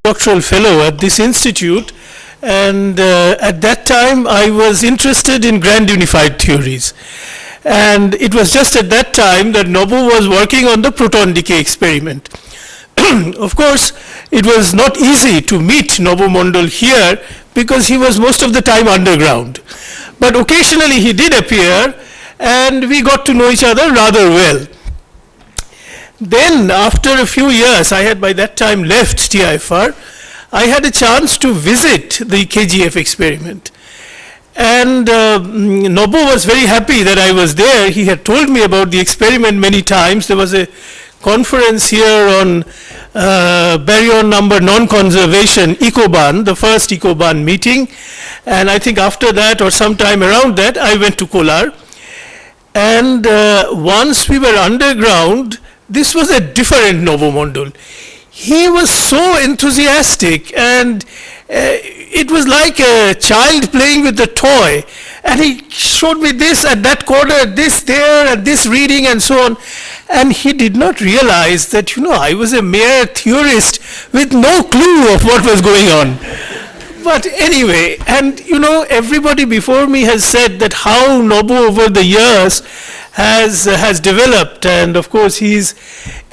doctoral fellow at this institute, and at that time I was interested in grand unified theories. And it was just at that time that Nobu was working on the proton decay experiment. Of course, it was not easy to meet Nobu Mondal here because he was most of the time underground. But occasionally he did appear, and we got to know each other rather well. Then, after a few years, I had by that time left TIFR, I had a chance to visit the KGF experiment. And Nobu was very happy that I was there. He had told me about the experiment many times. There was a conference here on baryon number non-conservation, EcoBAN, the first EcoBAN meeting. And I think after that or sometime around that, I went to Kolar. And once we were underground, this was a different Nobu Mondal. He was so enthusiastic, and it was like a child playing with a toy. And he showed me this at that corner, this there, and this reading, and so on. And he did not realize that, I was a mere theorist with no clue of what was going on. But anyway, and everybody before me has said that how Nobu over the years has developed, and of course he's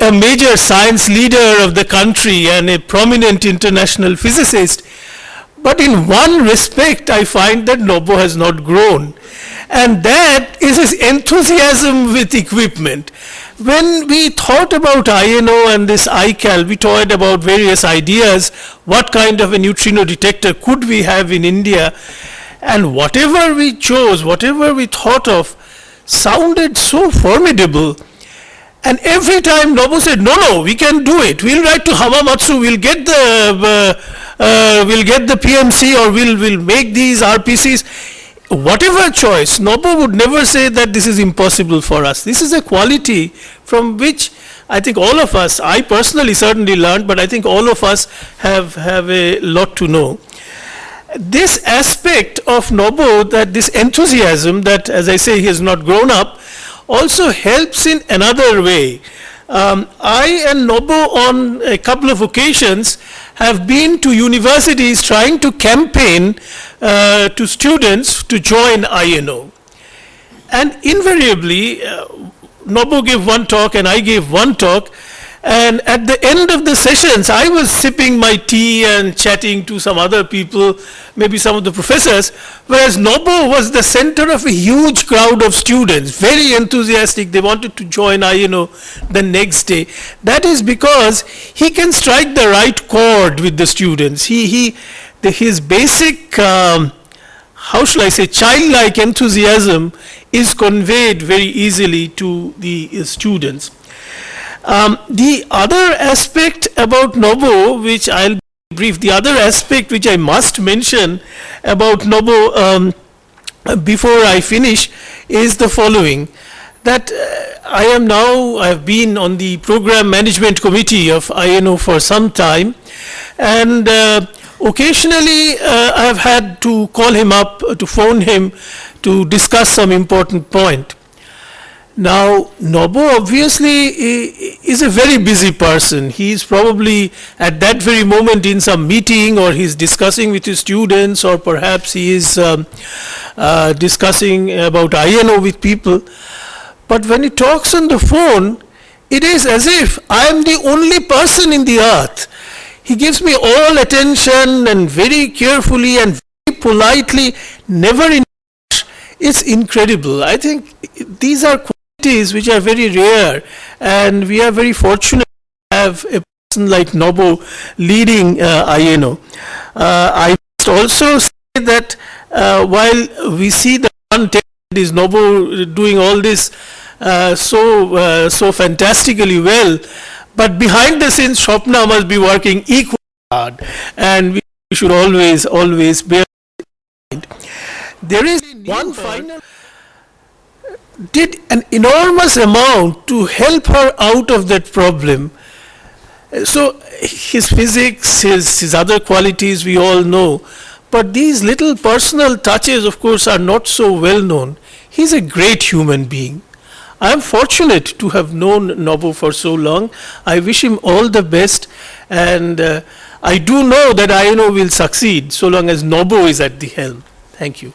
a major science leader of the country and a prominent international physicist. But in one respect, I find that Nobu has not grown, and that is his enthusiasm with equipment. When we thought about INO and this ICAL, we thought about various ideas, what kind of a neutrino detector could we have in India, and whatever we chose, whatever we thought of, sounded so formidable. And every time Nobu said, no, we can do it. We'll write to Hamamatsu, we'll get the PMC, or we'll make these RPCs. Whatever choice, Nobu would never say that this is impossible for us. This is a quality from which I think all of us, I personally certainly learned, but I think all of us have a lot to know. This aspect of Nobu, that this enthusiasm that, as I say, he has not grown up, also helps in another way. I and Nobu on a couple of occasions have been to universities trying to campaign to students to join INO. And invariably, Nobu gave one talk and I gave one talk, and at the end of the sessions, I was sipping my tea and chatting to some other people, maybe some of the professors, whereas Nobu was the center of a huge crowd of students, very enthusiastic. They wanted to join INO the next day. That is because he can strike the right chord with the students. His basic, how shall I say, childlike enthusiasm is conveyed very easily to the students. The other aspect about Nobu, which I'll brief, the other aspect which I must mention about Nobu before I finish is the following, that I have been on the program management committee of INO for some time, and occasionally I have had to call him up, to phone him to discuss some important point. Now, Nobu obviously is a very busy person. He is probably at that very moment in some meeting, or he's discussing with his students, or perhaps he is discussing about INO with people. But when he talks on the phone, it is as if I am the only person in the earth. He gives me all attention and very carefully and very politely, never in. It's incredible. I think these are qualities which are very rare, and we are very fortunate to have a person like Nobu leading INO. I must also say that while we see the one is Nobu doing all this so fantastically well, but behind the scenes Swapna must be working equally hard, and we should always bear in mind. There is one final did an enormous amount to help her out of that problem. So his physics, his other qualities we all know, but these little personal touches of course are not so well known. He's a great human being. I am fortunate to have known Nobu for so long. I wish him all the best, and I do know that INO will succeed so long as Nobo is at the helm. Thank you.